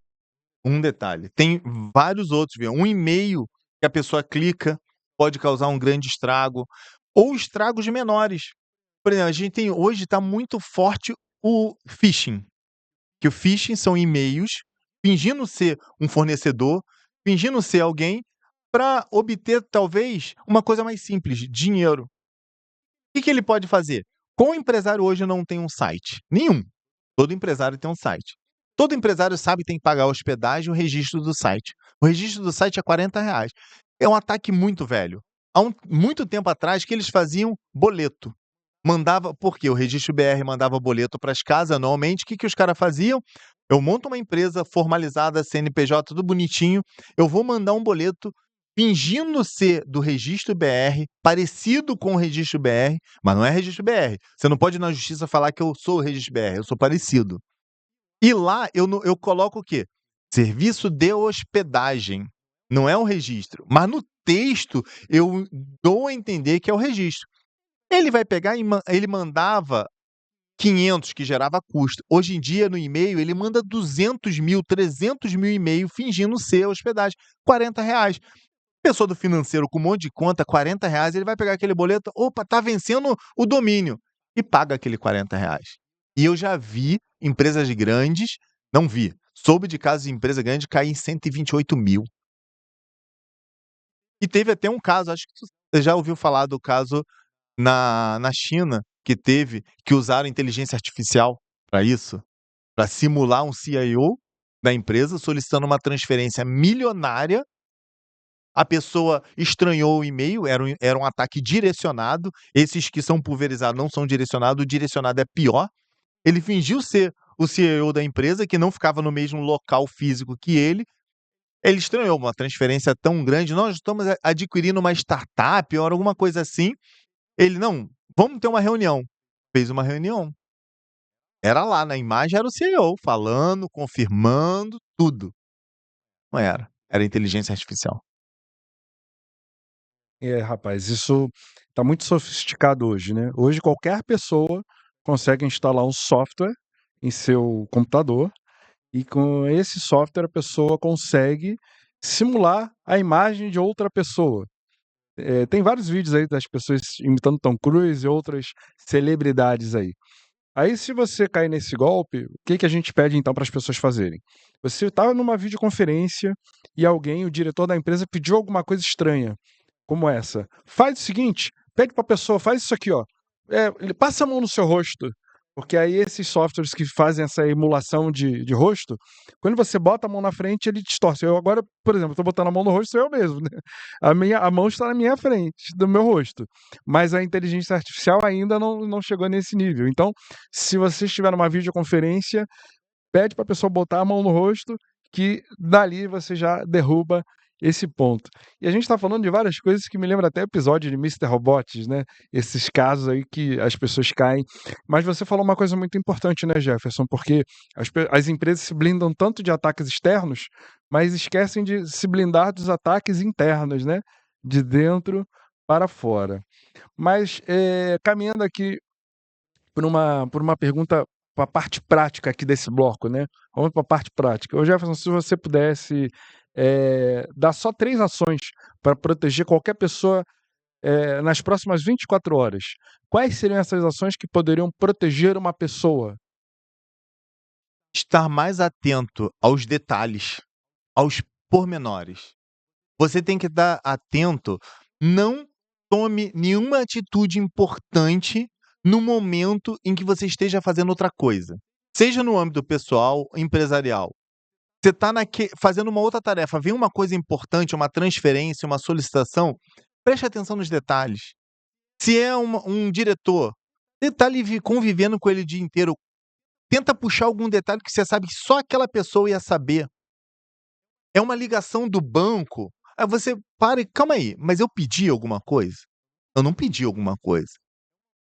Um detalhe. Tem vários outros, viu? Um e-mail que a pessoa clica pode causar um grande estrago, ou estragos menores. Por exemplo, a gente tem hoje está muito forte o phishing, que o phishing são e-mails fingindo ser um fornecedor, fingindo ser alguém, para obter talvez uma coisa mais simples, dinheiro. O que que ele pode fazer? Qual empresário hoje não tem um site? Nenhum. Todo empresário tem um site. Todo empresário sabe que tem que pagar a hospedagem e o registro do site. O registro do site é R$ 40. É um ataque muito velho. Há muito tempo atrás que eles faziam boleto. Porque o Registro BR mandava boleto para as casas anualmente. O que que os caras faziam? Eu monto uma empresa formalizada, CNPJ, tudo bonitinho. Eu vou mandar um boleto fingindo ser do Registro BR, parecido com o Registro BR, mas não é Registro BR. Você não pode ir na justiça falar que eu sou o Registro BR, eu sou parecido. E lá eu coloco o quê? Serviço de hospedagem. Não é o registro. Mas no texto eu dou a entender que é o registro. Ele vai pegar ele mandava 500, que gerava custo. Hoje em dia, no e-mail, ele manda 200.000, 300.000 e-mail fingindo ser hospedagem. R$ 40. Pessoa do financeiro com um monte de conta, R$ 40, ele vai pegar aquele boleto, opa, tá vencendo o domínio, e paga aquele R$ 40. E eu já vi empresas grandes, não vi, soube de casos de empresa grande cair em 128.000. E teve até um caso, acho que você já ouviu falar do caso na China, que usaram inteligência artificial para isso, para simular um CIO da empresa solicitando uma transferência milionária. A pessoa estranhou o e-mail, era um ataque direcionado. Esses que são pulverizados não são direcionados, o direcionado é pior. Ele fingiu ser o CEO da empresa, que não ficava no mesmo local físico que ele. Ele estranhou uma transferência tão grande. Nós estamos adquirindo uma startup ou alguma coisa assim. Ele, não, vamos ter uma reunião. Fez uma reunião. Era lá, na imagem era o CEO falando, confirmando, tudo. Não era. Era inteligência artificial. Rapaz, isso tá muito sofisticado hoje, né? Hoje qualquer pessoa consegue instalar um software em seu computador e com esse software a pessoa consegue simular a imagem de outra pessoa. Tem vários vídeos aí das pessoas imitando Tom Cruise e outras celebridades aí. Aí, se você cair nesse golpe, o que a gente pede então para as pessoas fazerem? Você está numa videoconferência e alguém, o diretor da empresa, pediu alguma coisa estranha, como essa. Faz o seguinte, pede para a pessoa, faz isso aqui, ó. Ele passa a mão no seu rosto, porque aí esses softwares que fazem essa emulação de rosto, quando você bota a mão na frente, ele distorce. Eu agora, por exemplo, estou botando a mão no rosto, sou eu mesmo, né? A mão está na minha frente, do meu rosto. Mas a inteligência artificial ainda não chegou nesse nível. Então, se você estiver numa videoconferência, pede para a pessoa botar a mão no rosto, que dali você já derruba esse ponto. E a gente está falando de várias coisas que me lembram até episódio de Mr. Robots, né? Esses casos aí que as pessoas caem. Mas você falou uma coisa muito importante, né, Jefferson? Porque as empresas se blindam tanto de ataques externos, mas esquecem de se blindar dos ataques internos, né? De dentro para fora. Mas caminhando aqui por uma pergunta para a parte prática aqui desse bloco, né? Vamos para a parte prática. Ô Jefferson, se você pudesse dar só 3 ações para proteger qualquer pessoa nas próximas 24 horas, quais seriam essas ações que poderiam proteger uma pessoa? Estar mais atento aos detalhes, aos pormenores. Você tem que estar atento, não tome nenhuma atitude importante no momento em que você esteja fazendo outra coisa. Seja no âmbito pessoal, empresarial. Você está fazendo uma outra tarefa, vem uma coisa importante, uma transferência, uma solicitação, preste atenção nos detalhes. Se é um diretor, você está ali convivendo com ele o dia inteiro, tenta puxar algum detalhe que você sabe que só aquela pessoa ia saber. É uma ligação do banco, aí você para e calma aí, mas eu pedi alguma coisa? Eu não pedi alguma coisa.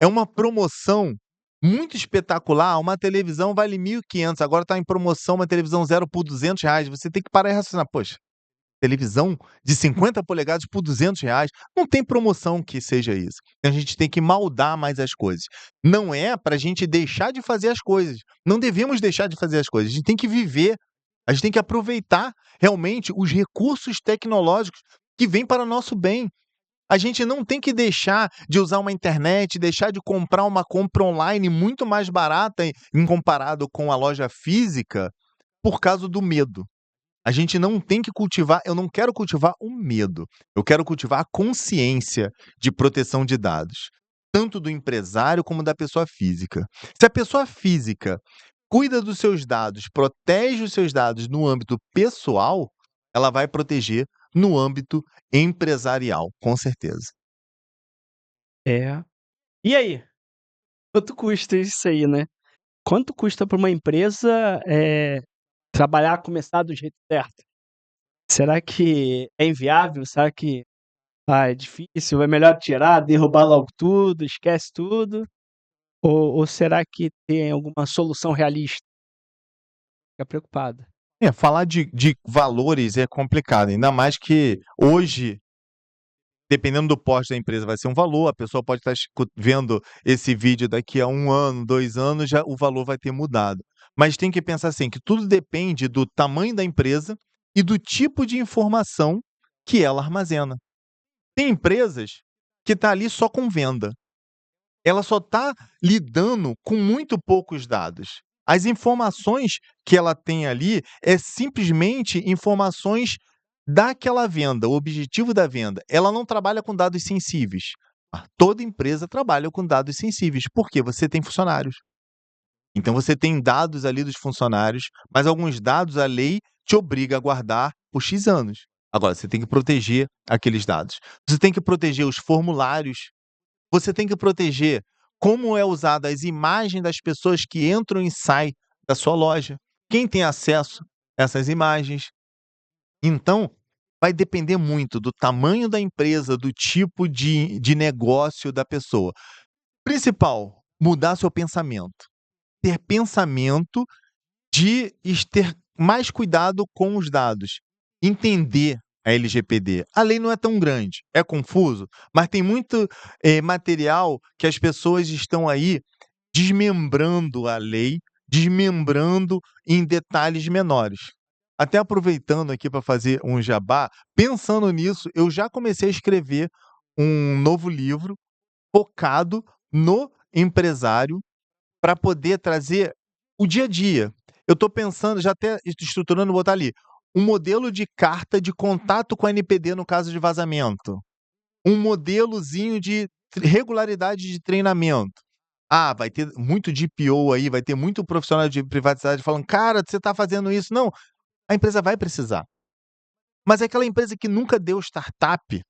É uma promoção muito espetacular, uma televisão vale 1.500, agora está em promoção uma televisão 0 por R$ 200, você tem que parar e raciocinar, poxa, televisão de 50 polegadas por R$ 200, não tem promoção que seja isso. A gente tem que maldar mais as coisas. Não é para a gente deixar de fazer as coisas, não devemos deixar de fazer as coisas, a gente tem que viver, a gente tem que aproveitar realmente os recursos tecnológicos que vêm para o nosso bem. A gente não tem que deixar de usar uma internet, deixar de comprar uma compra online muito mais barata em comparado com a loja física, por causa do medo. A gente não tem que cultivar, eu não quero cultivar o medo, eu quero cultivar a consciência de proteção de dados, tanto do empresário como da pessoa física. Se a pessoa física cuida dos seus dados, protege os seus dados no âmbito pessoal, ela vai proteger no âmbito empresarial, com certeza. É. E aí? Quanto custa isso aí, né? Quanto custa para uma empresa trabalhar, começar do jeito certo? Será que é inviável? Será que é difícil? É melhor tirar, derrubar logo tudo, esquece tudo? Ou será que tem alguma solução realista? Fica preocupada. Falar de valores é complicado, ainda mais que hoje, dependendo do porte da empresa, vai ser um valor, a pessoa pode estar vendo esse vídeo daqui a 1 ano, 2 anos, já o valor vai ter mudado. Mas tem que pensar assim, que tudo depende do tamanho da empresa e do tipo de informação que ela armazena. Tem empresas que estão ali só com venda. Ela só está lidando com muito poucos dados. As informações que ela tem ali é simplesmente informações daquela venda, o objetivo da venda. Ela não trabalha com dados sensíveis. Toda empresa trabalha com dados sensíveis, porque você tem funcionários. Então você tem dados ali dos funcionários, mas alguns dados a lei te obriga a guardar por X anos. Agora, você tem que proteger aqueles dados. Você tem que proteger os formulários. Você tem que proteger como é usada as imagens das pessoas que entram e saem da sua loja. Quem tem acesso a essas imagens. Então, vai depender muito do tamanho da empresa, do tipo de negócio da pessoa. Principal, mudar seu pensamento. Ter pensamento de ter mais cuidado com os dados. Entender a LGPD. A lei não é tão grande, é confuso, mas tem muito material que as pessoas estão aí desmembrando a lei, desmembrando em detalhes menores. Até aproveitando aqui para fazer um jabá, pensando nisso, eu já comecei a escrever um novo livro focado no empresário para poder trazer o dia a dia. Eu estou pensando, já até estruturando, botar ali, um modelo de carta de contato com a NPD no caso de vazamento. Um modelozinho de regularidade de treinamento. Ah, vai ter muito DPO aí, vai ter muito profissional de privacidade falando: "Cara, você está fazendo isso". Não, a empresa vai precisar. Mas é aquela empresa que nunca deu startup,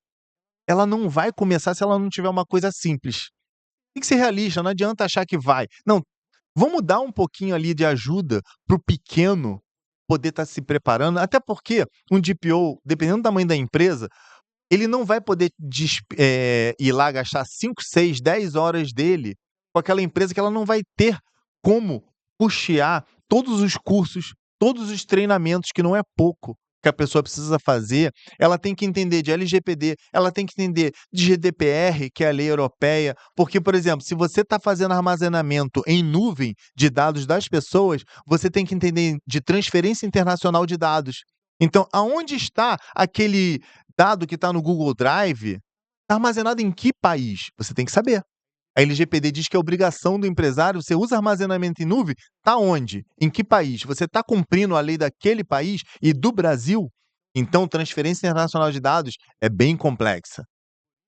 ela não vai começar se ela não tiver uma coisa simples. Tem que ser realista, não adianta achar que vai. Não, vamos dar um pouquinho ali de ajuda para o pequeno poder estar se preparando, até porque um DPO, dependendo do tamanho da empresa, ele não vai poder ir lá gastar 5, 6, 10 horas dele com aquela empresa que ela não vai ter como custear todos os cursos, todos os treinamentos, que não é pouco, que a pessoa precisa fazer. Ela tem que entender de LGPD, ela tem que entender de GDPR, que é a lei europeia, porque, por exemplo, se você está fazendo armazenamento em nuvem de dados das pessoas, você tem que entender de transferência internacional de dados. Então, aonde está aquele dado que está no Google Drive, está armazenado em que país? Você tem que saber. A LGPD diz que é obrigação do empresário, você usa armazenamento em nuvem, está onde? Em que país? Você está cumprindo a lei daquele país e do Brasil? Então, transferência internacional de dados é bem complexa.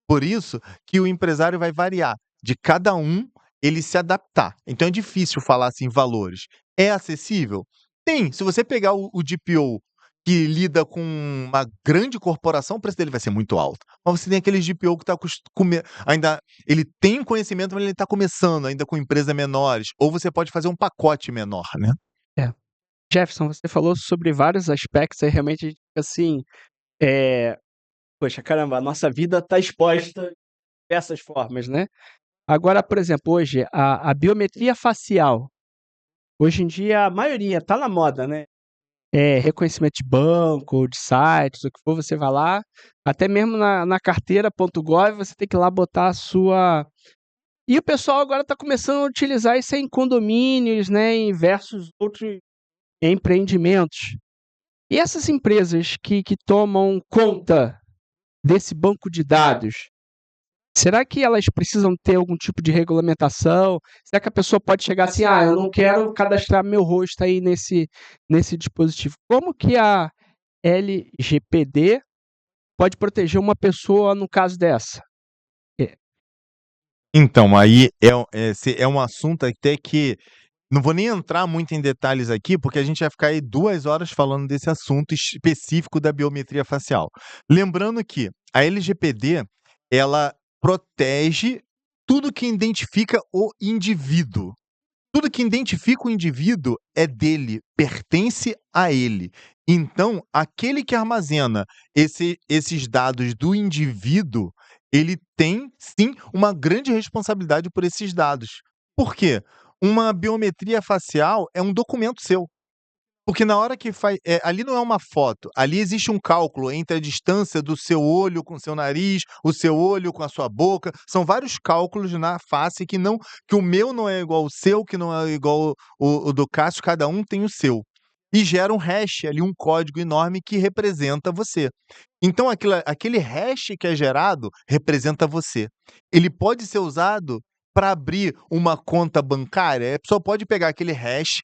Por isso que o empresário vai variar de cada um, ele se adaptar. Então é difícil falar assim valores. É acessível? Tem. Se você pegar o DPO que lida com uma grande corporação, o preço dele vai ser muito alto. Mas você tem aquele DPO que está ainda ele tem conhecimento, mas ele está começando ainda com empresas menores. Ou você pode fazer um pacote menor, né? É. Jefferson, você falou sobre vários aspectos aí, realmente, a gente fica assim, poxa, caramba, a nossa vida está exposta de diversas formas, né? Agora, por exemplo, hoje, a biometria facial, hoje em dia, a maioria está na moda, né? Reconhecimento de banco, de sites, o que for, você vai lá, até mesmo na carteira.gov, você tem que ir lá botar a sua. E o pessoal agora está começando a utilizar isso em condomínios, né, em diversos outros empreendimentos. E essas empresas que tomam conta desse banco de dados, será que elas precisam ter algum tipo de regulamentação? Será que a pessoa pode chegar assim, eu não quero cadastrar meu rosto aí nesse dispositivo? Como que a LGPD pode proteger uma pessoa no caso dessa? É, Então, aí é um assunto até que não vou nem entrar muito em detalhes aqui, porque a gente vai ficar aí 2 horas falando desse assunto específico da biometria facial. Lembrando que a LGPD, ela protege tudo que identifica o indivíduo. Tudo que identifica o indivíduo é dele, pertence a ele. Então, aquele que armazena esses dados do indivíduo, ele tem sim uma grande responsabilidade por esses dados. Por quê? Uma biometria facial é um documento seu. Porque na hora que faz, ali não é uma foto, ali existe um cálculo entre a distância do seu olho com o seu nariz, o seu olho com a sua boca, são vários cálculos na face que o meu não é igual ao seu, que não é igual o do Cássio, cada um tem o seu. E gera um hash ali, um código enorme que representa você. Então aquele hash que é gerado representa você. Ele pode ser usado para abrir uma conta bancária, a pessoa pode pegar aquele hash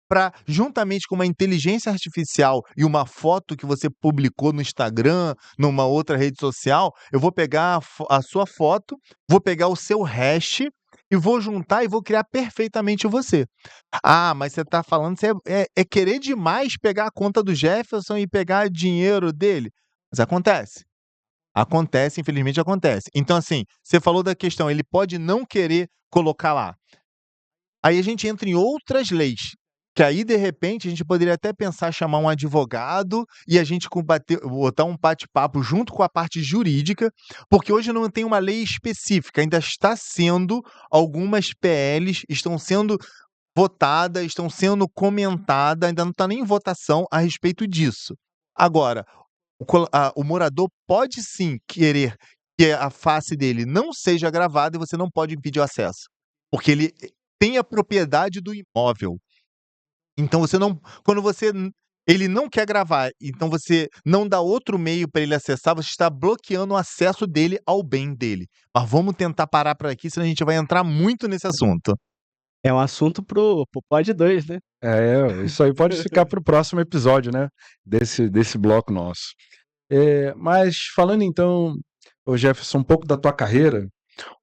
para, juntamente com uma inteligência artificial e uma foto que você publicou no Instagram, numa outra rede social, eu vou pegar a sua foto, vou pegar o seu hash e vou juntar e vou criar perfeitamente você. Ah, mas você está falando, é querer demais pegar a conta do Jefferson e pegar dinheiro dele. Mas acontece. Acontece, infelizmente acontece. Então, assim, você falou da questão, ele pode não querer colocar lá. Aí a gente entra em outras leis, que aí, de repente, a gente poderia até pensar chamar um advogado e a gente botar um bate-papo junto com a parte jurídica, porque hoje não tem uma lei específica, ainda está sendo, algumas PLs estão sendo votadas, estão sendo comentadas, ainda não está nem em votação a respeito disso. Agora, o morador pode sim querer que a face dele não seja gravada e você não pode impedir o acesso, porque ele tem a propriedade do imóvel. Então você não quando você n ele não quer gravar, então você não dá outro meio para ele acessar, você está bloqueando o acesso dele ao bem dele. Mas vamos tentar parar por aqui, senão a gente vai entrar muito nesse assunto. É um assunto pro pod 2, né? Isso aí pode ficar para o próximo episódio, né? Desse bloco nosso. Mas falando então, ô Jefferson, um pouco da tua carreira,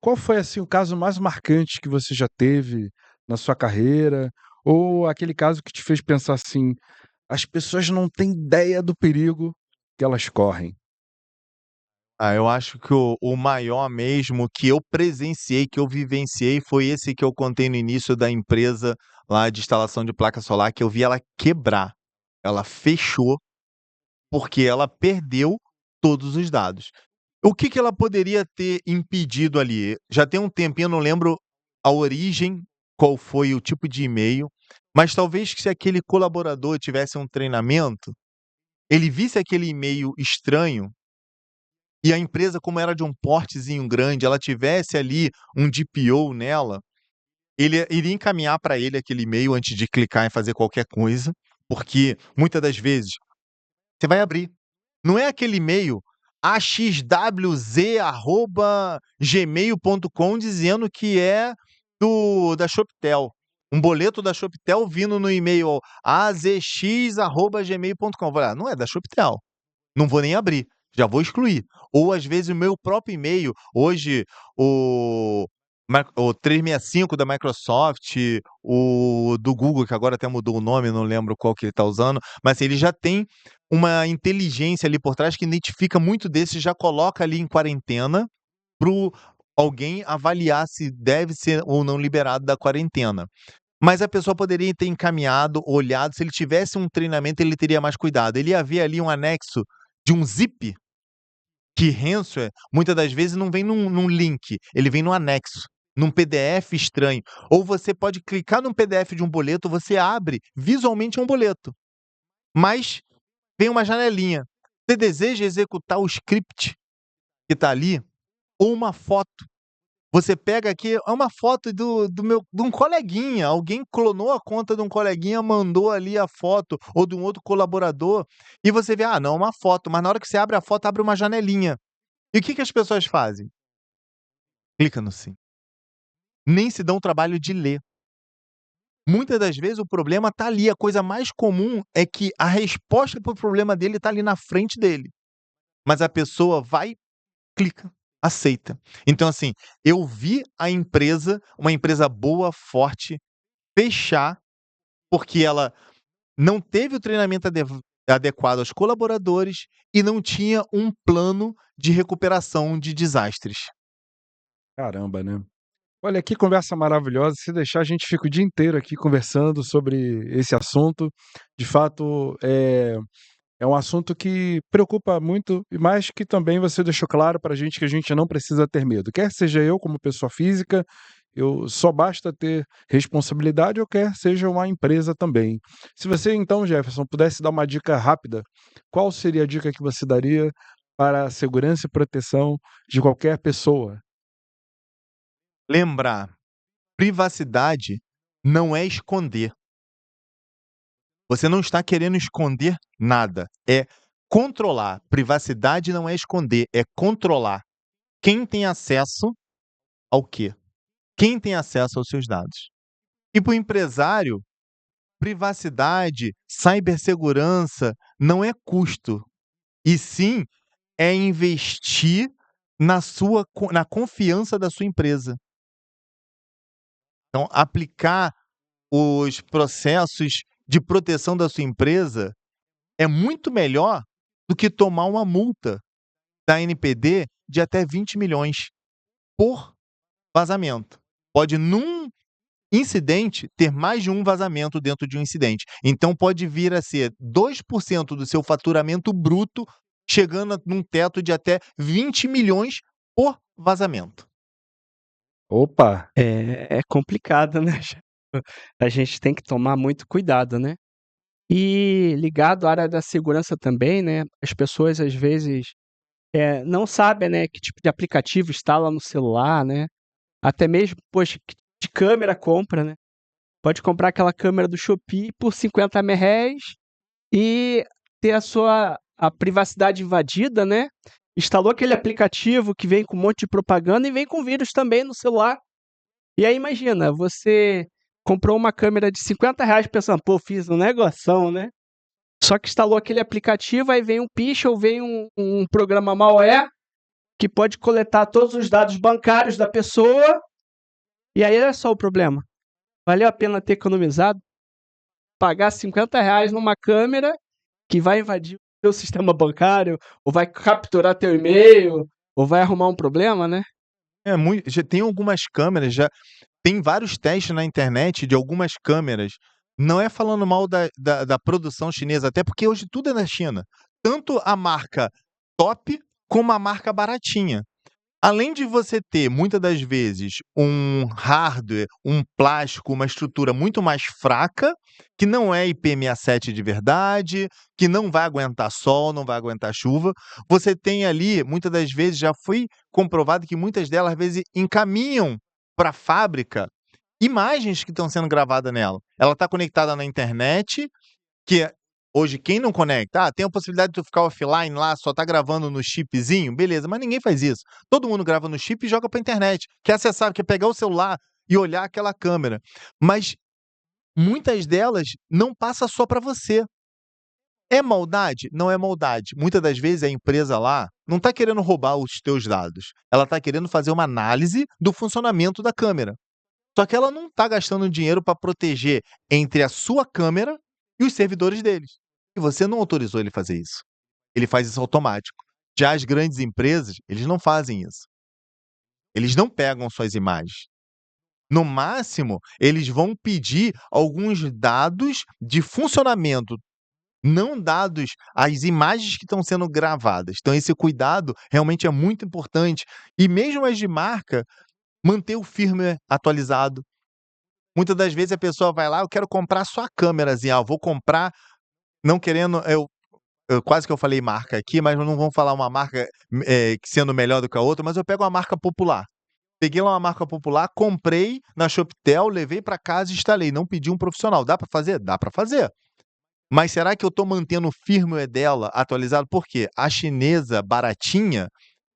qual foi assim o caso mais marcante que você já teve na sua carreira? Ou aquele caso que te fez pensar assim, as pessoas não têm ideia do perigo que elas correm? Eu acho que o maior mesmo que eu presenciei, que eu vivenciei, foi esse que eu contei no início da empresa lá de instalação de placa solar, que eu vi ela quebrar. Ela fechou, porque ela perdeu todos os dados. O que que ela poderia ter impedido ali? Já tem um tempinho, eu não lembro a origem, qual foi o tipo de e-mail, mas talvez que se aquele colaborador tivesse um treinamento, ele visse aquele e-mail estranho e a empresa, como era de um portezinho grande, ela tivesse ali um DPO nela, ele iria encaminhar para ele aquele e-mail antes de clicar em fazer qualquer coisa, porque muitas das vezes você vai abrir, não é aquele e-mail axwz@gmail.com dizendo que é da Shoptel. Um boleto da Shoptel vindo no e-mail azx@gmail.com. Vai não é da Shoptel. Não vou nem abrir, já vou excluir. Ou às vezes o meu próprio e-mail, hoje o o 365 da Microsoft, o do Google, que agora até mudou o nome, não lembro qual que ele está usando, mas assim, ele já tem uma inteligência ali por trás que identifica muito desses, já coloca ali em quarentena para alguém avaliar se deve ser ou não liberado da quarentena. Mas a pessoa poderia ter encaminhado, olhado, se ele tivesse um treinamento, ele teria mais cuidado. Ele ia ver ali um anexo de um zip, que ransomware, muitas das vezes não vem num link, ele vem no anexo, num PDF estranho. Ou você pode clicar num PDF de um boleto, você abre visualmente um boleto, mas vem uma janelinha. Você deseja executar o script que está ali, ou uma foto. Você pega aqui, é uma foto de um coleguinha, alguém clonou a conta de um coleguinha, mandou ali a foto, ou de um outro colaborador, e você vê, não, é uma foto, mas na hora que você abre a foto, abre uma janelinha. E o que que as pessoas fazem? Clica no sim. Nem se dão o trabalho de ler. Muitas das vezes o problema está ali, a coisa mais comum é que a resposta para o problema dele está ali na frente dele, mas a pessoa vai, clica, aceita. Então assim, eu vi a empresa, uma empresa boa, forte, fechar, porque ela não teve o treinamento adequado aos colaboradores e não tinha um plano de recuperação de desastres. Caramba, né? Olha, que conversa maravilhosa. Se deixar, a gente fica o dia inteiro aqui conversando sobre esse assunto. De fato, é um assunto que preocupa muito, e mais que também você deixou claro para a gente que a gente não precisa ter medo. Quer seja eu como pessoa física, eu só basta ter responsabilidade, ou quer seja uma empresa também. Se você então, Jefferson, pudesse dar uma dica rápida, qual seria a dica que você daria para a segurança e proteção de qualquer pessoa? Lembrar, privacidade não é esconder. Você não está querendo esconder nada, é controlar. Privacidade não é esconder, é controlar. Quem tem acesso ao quê? Quem tem acesso aos seus dados? E para o empresário, privacidade, cibersegurança não é custo, e sim é investir na confiança da sua empresa. Então, aplicar os processos de proteção da sua empresa é muito melhor do que tomar uma multa da NPD de até 20 milhões por vazamento. Pode, num incidente, ter mais de um vazamento dentro de um incidente. Então pode vir a ser 2% do seu faturamento bruto, chegando num teto de até 20 milhões por vazamento. Opa! É complicado, né? A gente tem que tomar muito cuidado, né? E ligado à área da segurança também, né? As pessoas às vezes não sabem, né, que tipo de aplicativo instala no celular, né? Até mesmo, poxa, que de câmera compra, né? Pode comprar aquela câmera do Shopee por R$ 50 e ter a privacidade invadida, né? Instalou aquele aplicativo que vem com um monte de propaganda e vem com vírus também no celular. E aí imagina, você comprou uma câmera de R$ 50 pensando, pô, fiz um negoção, né? Só que instalou aquele aplicativo, aí vem um phish ou vem um programa malware que pode coletar todos os dados bancários da pessoa. E aí olha só o problema. Valeu a pena ter economizado, pagar R$ 50 numa câmera que vai invadir o seu sistema bancário, ou vai capturar teu e-mail, ou vai arrumar um problema, né? Já tem algumas câmeras, já tem vários testes na internet de algumas câmeras. Não é falando mal da produção chinesa, até porque hoje tudo é na China. Tanto a marca top como a marca baratinha. Além de você ter, muitas das vezes, um hardware, um plástico, uma estrutura muito mais fraca, que não é IP67 de verdade, que não vai aguentar sol, não vai aguentar chuva, você tem ali, muitas das vezes, já foi comprovado que muitas delas, às vezes, encaminham para a fábrica imagens que estão sendo gravadas nela. Ela está conectada na internet, que hoje quem não conecta, tem a possibilidade de tu ficar offline lá, só tá gravando no chipzinho, beleza, mas ninguém faz isso. Todo mundo grava no chip e joga pra internet. Quer acessar, quer pegar o celular e olhar aquela câmera. Mas muitas delas não passa só para você. É maldade? Não é maldade. Muitas das vezes a empresa lá não está querendo roubar os teus dados. Ela está querendo fazer uma análise do funcionamento da câmera. Só que ela não está gastando dinheiro para proteger entre a sua câmera e os servidores deles. E você não autorizou ele fazer isso. Ele faz isso automático. Já as grandes empresas, eles não fazem isso. Eles não pegam suas imagens. No máximo, eles vão pedir alguns dados de funcionamento, não dados as imagens que estão sendo gravadas. Então esse cuidado realmente é muito importante. E mesmo as de marca, manter o firmware atualizado. Muitas das vezes a pessoa vai lá, eu quero comprar só a câmerazinha, vou comprar, não querendo, eu quase que eu falei marca aqui, mas não vamos falar uma marca que sendo melhor do que a outra, mas eu pego uma marca popular. Peguei lá uma marca popular, comprei na Shoptel, levei para casa e instalei. Não pedi um profissional. Dá para fazer? Dá para fazer. Mas será que eu estou mantendo o firmware dela atualizado? Por quê? A chinesa baratinha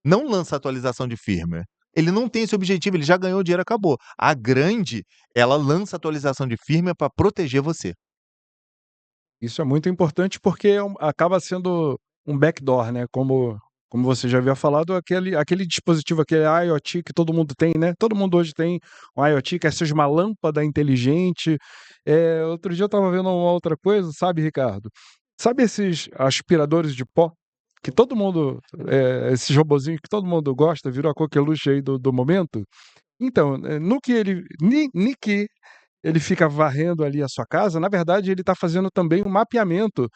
não lança atualização de firmware. Ele não tem esse objetivo, ele já ganhou o dinheiro, acabou. A grande, ela lança atualização de firmware para proteger você. Isso é muito importante porque acaba sendo um backdoor, né? Como você já havia falado, aquele dispositivo, aquele IoT que todo mundo tem, né? Todo mundo hoje tem um IoT, quer seja uma lâmpada inteligente. Outro dia eu estava vendo uma outra coisa, sabe, Ricardo? Sabe esses aspiradores de pó? Que todo mundo, esses robozinhos que todo mundo gosta, virou a coqueluche aí do momento? Então, no que ele fica varrendo ali a sua casa, na verdade ele está fazendo também um mapeamento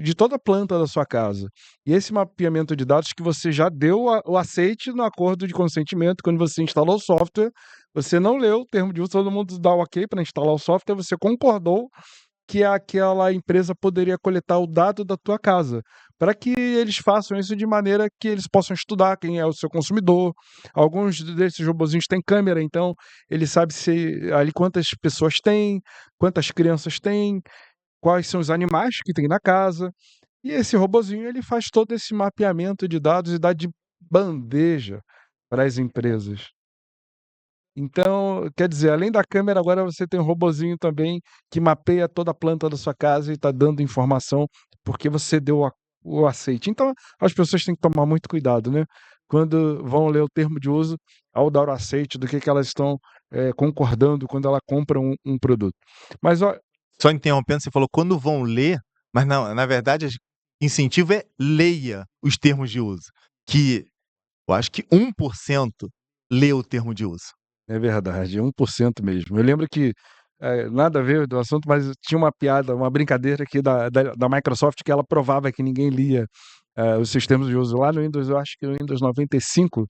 de toda a planta da sua casa. E esse mapeamento de dados que você já deu o aceite no acordo de consentimento, quando você instalou o software, você não leu o termo de uso, todo mundo dá o ok para instalar o software, você concordou que aquela empresa poderia coletar o dado da tua casa, para que eles façam isso de maneira que eles possam estudar quem é o seu consumidor. Alguns desses robozinhos têm câmera, então ele sabe se ali quantas pessoas tem, quantas crianças tem, quais são os animais que tem na casa. E esse robozinho ele faz todo esse mapeamento de dados e dá de bandeja para as empresas. Então, quer dizer, além da câmera, agora você tem um robozinho também que mapeia toda a planta da sua casa e está dando informação porque você deu o aceite. Então, as pessoas têm que tomar muito cuidado, né? Quando vão ler o termo de uso, ao dar o aceite, do que elas estão concordando quando ela compra um produto. Mas, ó, Só interrompendo, você falou quando vão ler, mas não, na verdade, incentivo é leia os termos de uso. Que eu acho que 1% lê o termo de uso. é verdade, 1% mesmo. Eu lembro que, nada a ver do assunto, mas tinha uma piada, uma brincadeira aqui da Microsoft que ela provava que ninguém lia os sistemas de uso. Lá no Windows, eu acho que no Windows 95,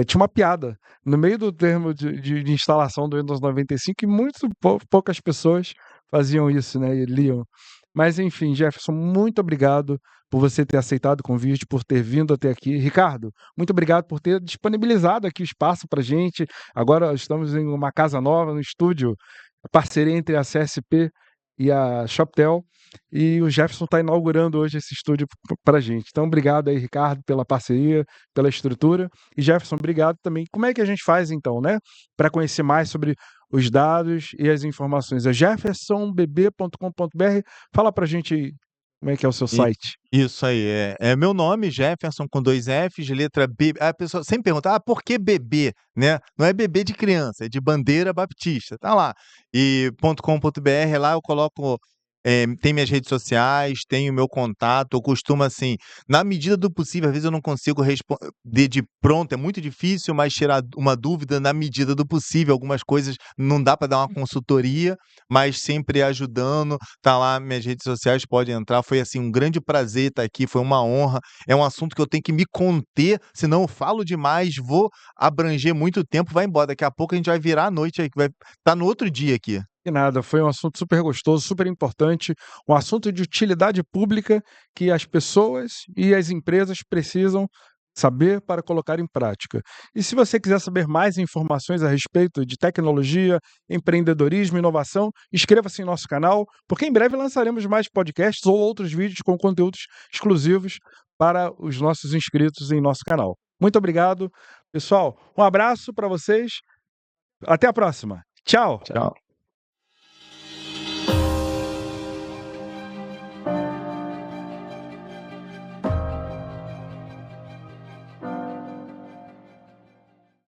tinha uma piada no meio do termo de instalação do Windows 95 e muito poucas pessoas faziam isso, né? E liam. Mas enfim, Jefferson, muito obrigado por você ter aceitado o convite, por ter vindo até aqui. Ricardo, muito obrigado por ter disponibilizado aqui o espaço para gente. Agora estamos em uma casa nova, no estúdio, a parceria entre a CSP e a Shoptel, e o Jefferson está inaugurando hoje esse estúdio para a gente. Então, obrigado aí, Ricardo, pela parceria, pela estrutura. E Jefferson, obrigado também. Como é que a gente faz então, né? Para conhecer mais sobre os dados e as informações. É jeffersonbb.com.br. Fala para a gente aí como é que é o seu E site. isso aí, é meu nome, Jefferson com 2 Fs, letra B. A pessoa sempre pergunta: "Ah, por que bebê?", né? Não é bebê de criança, é de Bandeira Baptista, tá lá. E .com.br, lá eu coloco, tem minhas redes sociais, tenho meu contato, eu costumo, assim, na medida do possível, às vezes eu não consigo responder de pronto, é muito difícil, mas tirar uma dúvida na medida do possível, algumas coisas não dá para dar uma consultoria, mas sempre ajudando. Tá lá minhas redes sociais, pode entrar. Foi, assim, um grande prazer estar aqui, foi uma honra. É um assunto que eu tenho que me conter, senão eu falo demais, vou abranger muito tempo, vai embora. Daqui a pouco a gente vai virar a noite aí, que vai estar no outro dia aqui. Que nada, foi um assunto super gostoso, super importante, um assunto de utilidade pública que as pessoas e as empresas precisam saber para colocar em prática. E se você quiser saber mais informações a respeito de tecnologia, empreendedorismo, inovação, inscreva-se em nosso canal, porque em breve lançaremos mais podcasts ou outros vídeos com conteúdos exclusivos para os nossos inscritos em nosso canal. Muito obrigado, pessoal. Um abraço para vocês. Até a próxima. Tchau. Tchau.